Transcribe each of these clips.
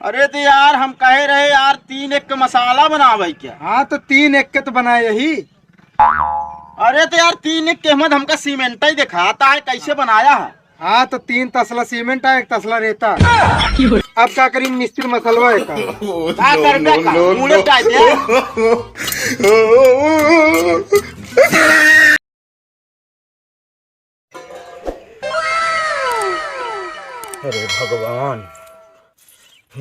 अरे तो यार हम कहे रहे यार 3 एक का मसाला बनावे क्या। हाँ तो 3 एक के तो बनाए यही। अरे तो यार 3 एक के अहमद हमका सीमेंट ही दिखाता है कैसे बनाया है। हाँ तो 3 तसला सीमेंट है, 1 तसला रेता। अब क्या करी मिस्त्री मसलवा है का। क्या कर बे का मुड़े का दे। अरे भगवान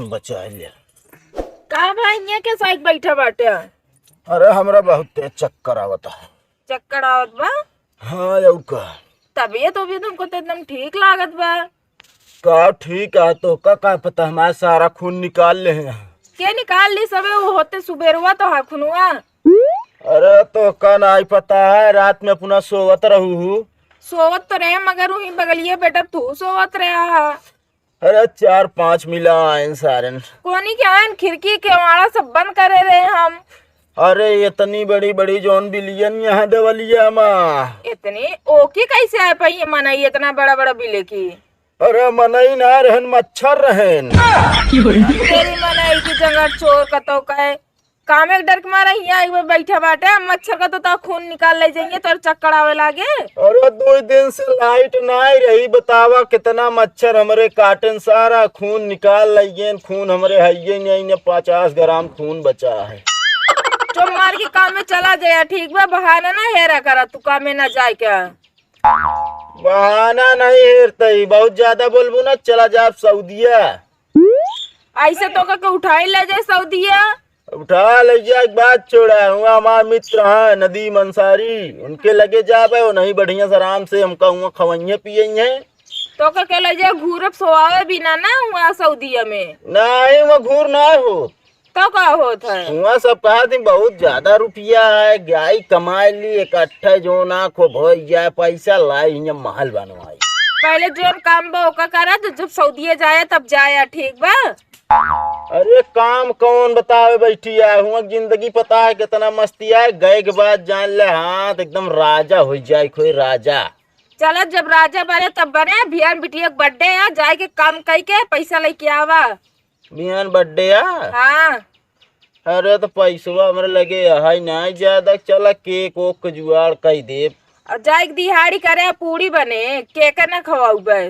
बचा लिया। का भाई यहाँ के साइड बैठा बाटे? अरे हमरा बहुत तेज चक्कर आवता है। चक्कर आवत बा? हाँ यू का तबीयत तुमको तो एकदम ठीक लागत बा। का ठीक है तो का पता हमारा सारा खून निकाल ले हैं। के निकाल ली सबे वो होते सुबेरवा तो हा खुनुआ। अरे तो का नहीं पता है रात में अपना सोवत रहू। सोवत तो रहे मगर वही बगलिए बेटा तू सोवत रहा। अरे 4-5 मिला आयन सारन। कोनी क्या है खिड़की केवाड़ा सब बंद करे रहे हम। अरे इतनी बड़ी बड़ी जोन बिलियन यहाँ देवलिया माँ। इतनी ओकी कैसे आए पाई मनाई इतना बड़ा बड़ा बिले की। अरे मनई ना रहन मच्छर रहन। तेरी मनाई की जगह चोर का तो कहे काम एक डर के मारा यहाँ एक बैठा बाटे मच्छर का तो खून निकाल ले जाएंगे तो चक्कर आवे लागे। अरे 2 दिन से लाइट नहीं रही बतावा कितना मच्छर हमरे काटन सारा खून निकाल लिये। खून हमरे है नहीं 50 ग्राम खून बचा है। तो मार के काम में चला जाया ठीक बा बहाना ना हेरा करा तू काम में ना जाए क्या। बहाना नहीं हेरते बहुत ज्यादा बोलबू ना चला जा सऊदिया। ऐसे तो का उठाई ले जाए सऊदिया। उठा ले जा एक बात छोड़ा हुआ हमारे मित्र हैं नदीम अंसारी उनके लगे जाबे वो नहीं बढ़िया से आराम से हमका हुआ खवैये पिये हैं। तो का ले जाए घूरब सोआवे बिना ना हुआ सऊदिया में। नहीं वो घूर ना हो तो का होत है हुआ सब कहा थी बहुत ज्यादा रुपया है गाय कमाए ली इकट्ठे जो ना को भोज जाए पैसा लाई यहाँ महल बनवाई। पहले जो काम बा ओका करा तो जब सऊदिया जाए तब जाया ठीक बा। अरे काम कौन बतावे बैठी है हुआ जिंदगी पता है कितना मस्ती है गए के बाद जान ले हाथ एकदम राजा हो जाए कोई राजा। चलो जब राजा बने तब बने बिहान बिटिया बर्थडे है जाए के काम कई के पैसा लेके आवा। बिहान बर्थडे हाँ अरे तो पैसा हमारे लगे है नहीं ज्यादा चला केक ओक जुआड़ कई दे। और जाए दिहाड़ी करे पूरी बने केक न खवाऊ बे।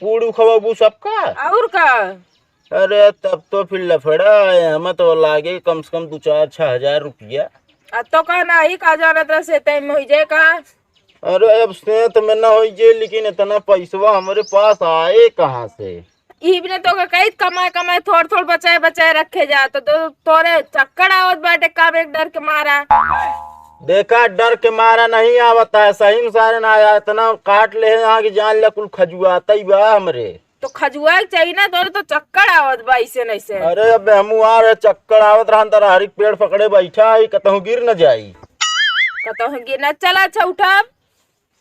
पूड़ी खवाबू सबका और का। अरे तब तो फिर लफड़ा है हमें तो लागे कम से कम 2-4-6 हजार रुपया। तो का नहीं का जाना तरह से तय हो जाए का। अरे अब से तो मैं ना हो जाए लेकिन इतना पैसा हमारे पास आए कहाँ से। इबने तो कई कमाए कमाए थोड़ बचाए बचाए रखे जा तो तोरे चक्कर आवत बाटे काम एक डर के मारा। देखा डर के मारा नहीं आवता है सही में सारे ना आया इतना काट ले यहाँ की जान ले कुल खजुआता ही बा हमरे। तो खजुआ चाहिए ना तो चक्कर आवत बा ऐसे नहीं से। अरे अब हम आ रहे चक्कर आवत रहा तारा हरी पेड़ पकड़े बैठा है कतहु गिर न जाई। कतहु गिर न चला अच्छा उठब।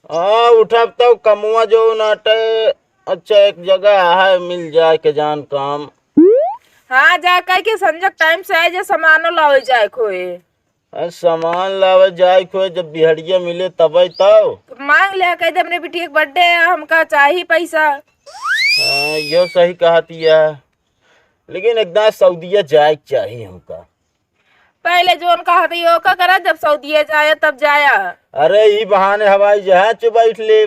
हाँ उठब तो कमुआ जो नाटे अच्छा एक जगह है मिल जाए के जान काम। हाँ जा कह के संजक टाइम से आए जो सामानो लावे जाए खोए। सामान लावे जाए खोए जब बिहड़िया मिले तब तो मांग ले कह दे अपने बेटी के बर्थडे है हमका चाहिए पैसा। हाँ यो सही कहती है लेकिन एकदम सऊदिया जाए चाहिए हमका। पहले जो उनका यो का करा जब सऊदिया जाया तब जाया। अरे ये बहाने हवाई जहाज पे बैठ ले।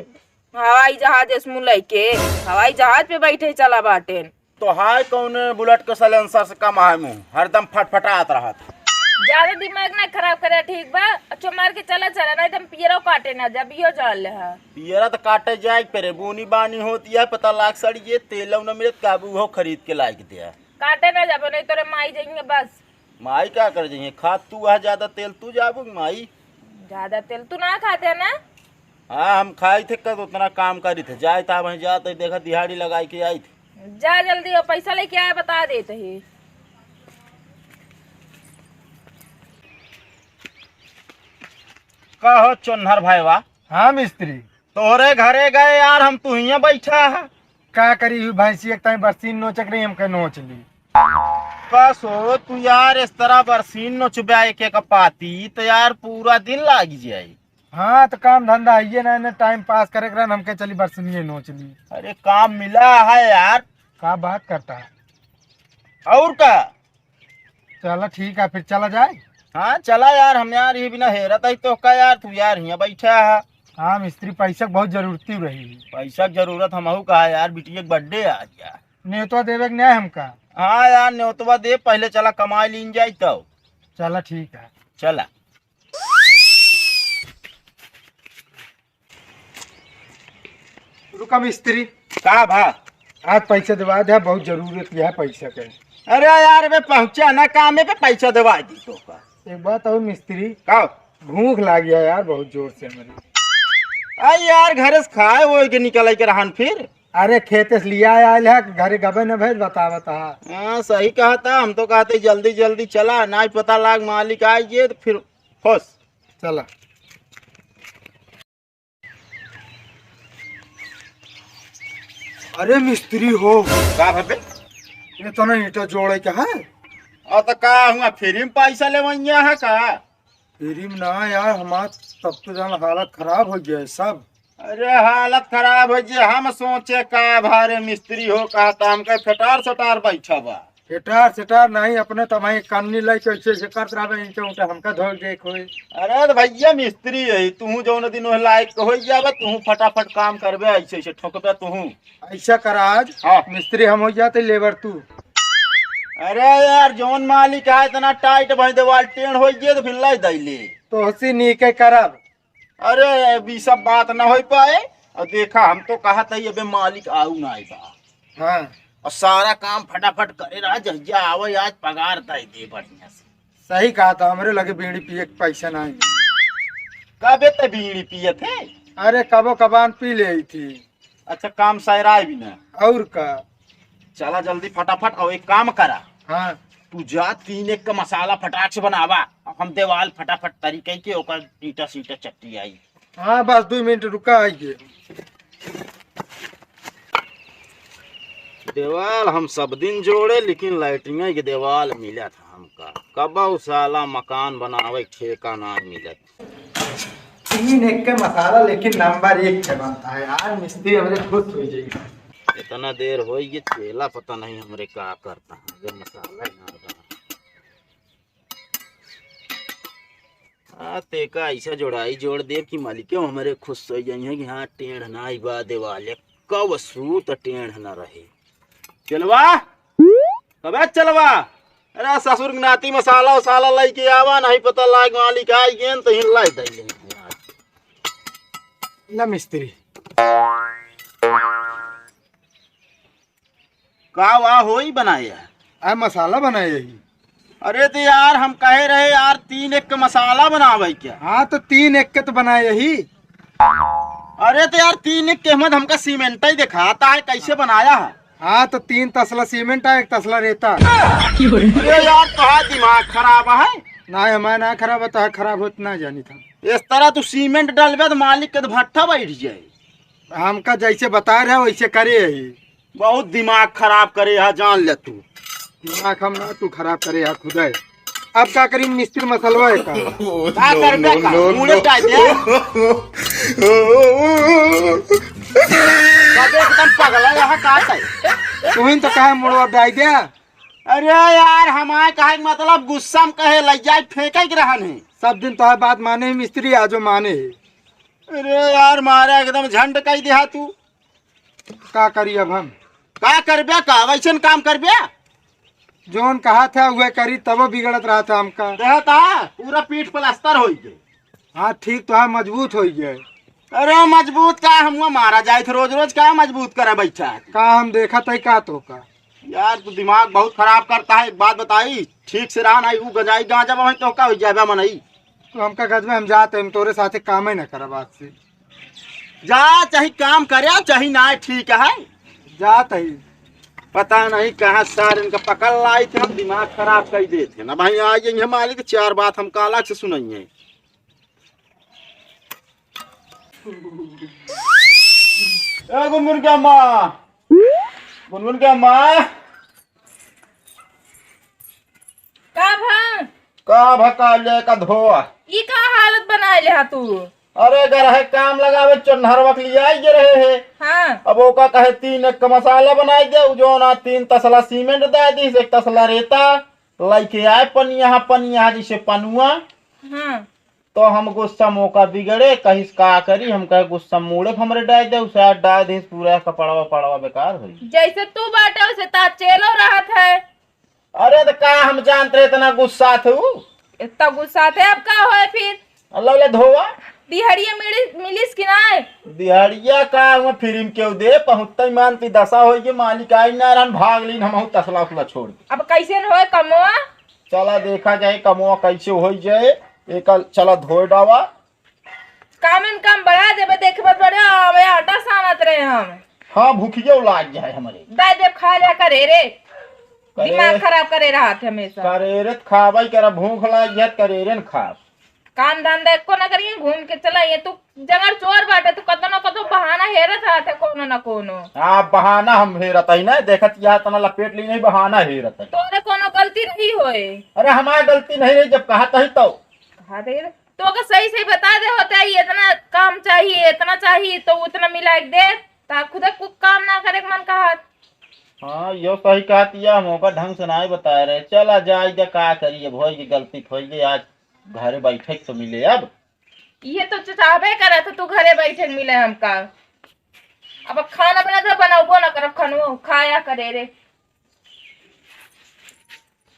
हवाई जहाज इसमें लेके हवाई जहाज पे बैठे चला बाटे। तो हाय कौन बुलेट के सलेंसर से कम है मुँह हरदम फटफटात रहा था। ज्यादा दिमाग ना खराब करे ठीक बा अच्छा मार के चला नहीं तुम पियरो काटे ना जब यो जान ले। पियरा तो काटे जाए पे बुनी बानी होती है पता लाग सड़ी ये तेल न मिले काबू हो खरीद के लाग दिया काटे ना जब नहीं तोरे माई जाएंगे बस। माई क्या कर जाएंगे खा तू वह ज्यादा तेल तू जाबू माई। ज्यादा तेल तू ना खाते ना। हाँ हम खाई थे कद उतना काम करी थे जाए था वहीं जाते देखा दिहाड़ी लगाई के आई थी। जा जल्दी और पैसा लेके आया बता देते ही। कहो चोन्हर भाई वाह। हाँ मिस्त्री तोरे घरे गए यार हम तू ही बैठा है। क्या करी हुई भैंसी एक टाइम बरसीन नोचक रही हम नोच ली। बस हो तू यार इस तरह बरसीन नोचबा एक एक पाती तो यार पूरा दिन लाग जाए। हाँ तो काम धंधा आइए ना टाइम पास करे हमके चली बरसीन नोच ली। अरे काम मिला है यार। क्या बात करता है। और का। चलो ठीक है, फिर चला जाए। हाँ चला यार, हम यार ये बिना हेरत है तो का यार, तू यार यहाँ बैठा है। हाँ मिस्त्री, पैसा के बहुत जरूरती रही। पैसा की जरूरत हमहू का है यार, बिटिया के बर्थडे आज यार। नेतवा देवे के न्याय हमका। हाँ यार न्योतवा दे, पहले चला कमाई लीन जाए तो। चलो ठीक है। चला। रुका मिस्त्री, का भा। आज पैसा दिवा दे, बहुत जरूरत है पैसा के। अरे यार वे पहुंचा ना कामे पे, पैसा दवा दी तो का। एक बात और मिस्त्री, का भूख लाग गया यार बहुत जोर से मेरी। आई यार घर से खाए वो के निकल के रहन फिर। अरे खेत से लिया आयल है, घरे गबे न भेज बता। हाँ सही कहा था, हम तो कहते जल्दी जल्दी चला, ना ही पता लाग मालिक आइए तो फिर खुश। चला। अरे मिस्त्री हो का भबे। ये तो ना ईटा जोड़े क्या है। और तो का हुआ फ्री में पैसा ले है का। फ्री में ना यार, हमार तब तो जान हालत खराब हो गया है सब। अरे हालत खराब हो जे, हम सोचे का भारे मिस्त्री हो कहता, हम कहे फटार सटार बैठा बा। सेटार नहीं, अपने तमाही काननी लाई कैसे से करत रहे ईटा उटा हमका धोल दे कोई। अरे तो भैया मिस्त्री है तू, जो दिन लायक हो जाबे तू, फटाफट काम करबे, ऐसे ऐसे ठोकबे तू। ऐसा कर आज। हाँ। मिस्त्री हम हो जाते, लेबर तू। अरे यार जौन मालिक है इतना टाइट भाई देवाल टेढ़ हो गए तो फिर लाई दैले। तो हसी नी के करब। अरे अभी सब बात ना हो पाए। और देखा हम तो कहा था अबे मालिक आऊ ना आई बा। हाँ और सारा काम फटाफट करे रहा, जहिया आवे आज पगार दे दे बढ़िया से। सही कहा था, हमरे लगे बीड़ी पिए के पैसा नहीं। कबे ते बीड़ी पिए थे। अरे कबो कबान पी ले थी। अच्छा काम सैराय भी ना। और का। चला जल्दी फटाफट, और एक काम करा। हाँ तू जा 3 एक का मसाला फटाक से बनावा, अब हम देवाल फटाफट तरीके के ओकर ईटा सीटा चट्टी आई। हाँ बस 2 मिनट रुका आइए। देवाल हम सब दिन जोड़े, लेकिन लाइटिंग के देवाल मिला था हमका। कब साला मकान बनावे ठेका ना मिलत। 3 एक के मसाला लेकिन नंबर 1 के बनता है यार, मिस्त्री हमरे खुश हो जाएगी। इतना देर हो ये चेला पता नहीं हमरे का करता है, जब मसाला ही ना बना। तेका ऐसा जोड़ाई जोड़ दे कि मालिक हमारे खुश हो जाइए कि हाँ टेढ़ ना आई बा देवाले, कब सूत टेढ़ ना रहे। चलवा कब चलवा। अरे ससुर नाती मसाला वसाला लाई के आवा, नहीं पता लाग मालिक आई गेन तो हिल लाई दे। ला मिस्त्री का वाह हो ही बनाया। आ मसाला बनाए यही। अरे तो यार हम कहे रहे यार 3 एक का मसाला बनावे क्या। हाँ तो 3 एक के तो बनाए यही। अरे तो यार 3 एक के मत हमका सीमेंट ही दिखाता है कैसे बनाया है। हाँ तो 3 तसला सीमेंट है, 1 तसला रेता। अरे यार तुम्हारा दिमाग खराब है। ना हमारा ना खराब होता है, खराब होता ना जानी था। इस तरह तू सीमेंट डालबे तो मालिक के तो भट्ठा बैठ जाए। हमका जैसे बता रहे वैसे करे यही। बहुत दिमाग खराब करे है, जान ले तू। दिमाग हम ना तू खराब करे यार खुदा है। अब क्या करी मिस्त्री मसलवा है का। का करबे का मुंह टाइ दे। कबे एकदम पगला यहां का है। तू ही तो कहे मुड़वा डाई दे। अरे यार हमारे कहे के मतलब गुस्सा में कहे लग जाए फेंके के रहन है। सब दिन तो है बात माने ही मिस्त्री, आजो माने है। अरे यार मारे एकदम झंड कही दिया तू। का करी अब हम। का करबे का वैसन काम करबे। जोन कहा था वह करी, तब बिगड़त रहा था हमका। रहता पूरा पीठ प्लास्टर हो गए। हाँ ठीक तो है, मजबूत हो गए। अरे मजबूत का हम मारा जाए थे रोज रोज, क्या मजबूत करे बैठा है। का हम देखा था का तो का। यार तू दिमाग बहुत खराब करता है। एक बात बताई ठीक से रहा नहीं, वो गजाई गांजा में तो का हो जाए मनई। तो हमका गज में हम जाते, हम तोरे साथे काम ही न करा बात से। जा चाहे काम करे चाहे ना, ठीक है जात ही। पता नहीं कहाँ सार इनका पकड़ लाई थे, हम दिमाग खराब कर देते ना भाई। आ जाएंगे मालिक 4 बात हम अलग से सुनाइए। गुनगुन क्या माँ, गुनगुन क्या माँ। का भा का भका ले का धोआ। ई का हालत बनाए ले हा तू। अरे अगर है काम लगावे चोन्हरवा के लिए आई जे रहे है। हाँ अब ओका कहे 3 एक का मसाला बनाई दे जो ना 3 तसला सीमेंट दे दी 1 तसला रेता लेके आए पनिया जैसे पनुआ। हाँ तो हम गुस्सा मौका बिगड़े कहीं का करी हम कहे गुस्सा मूड़े हमरे डाल दे उसे डाल दे पूरा कपड़वा पड़वा बेकार हो। जैसे तू बाटे वैसे ता चेलो रहा है। अरे तो का हम जानते इतना गुस्सा थे इतना गुस्सा थे अब का होए फिर अल्लाह ले धोवा दिहाड़िया मिलिस कि ना दिहाड़िया का हम फिल्म क्यों दे पहुंचते मानती दशा हो गई मालिक आई ना रन भाग लीन हम तसला उसला छोड़ के। अब कैसे होए कमवा चला देखा जाए कमवा कैसे हो जाए एक चला धोए डावा काम बढ़ा देबे देखबे बड़े आवे आटा सानत रहे हम। हाँ भूखियो लाग जाए हमारे दाई देव खा लिया करे रे करे दिमाग खराब करे रहा थे हमेशा। करेरत खाबाई करा भूख लाग जाए करेरन खा काम धंधा एको ना करिए घूम के चला ये तू जंगल चोर बाटे तू कतो न कतो बहाना हेरत रहते कोनो न कोनो। हाँ बहाना हम हेरत है ना देखत यहाँ तना लपेट ली नहीं बहाना हेरत है। तोरे कोनो गलती नहीं होए। अरे हमारी गलती नहीं रही जब कहा ही तो कहा दे तो अगर सही सही बता दे होता है इतना काम चाहिए इतना चाहिए तो उतना मिला के दे ता खुद कुछ काम ना करे मन कहा। हाँ यो सही कहती है मौका ढंग से नहीं बता रहे चला जाए का करिए भोई की गलती खोई गई आज घरे बैठे तो मिले अब ये तो चाहबे करे तो तू घरे बैठे मिले हमका। अब खाना बना तो बनाबो ना करब खानो खाया करे रे।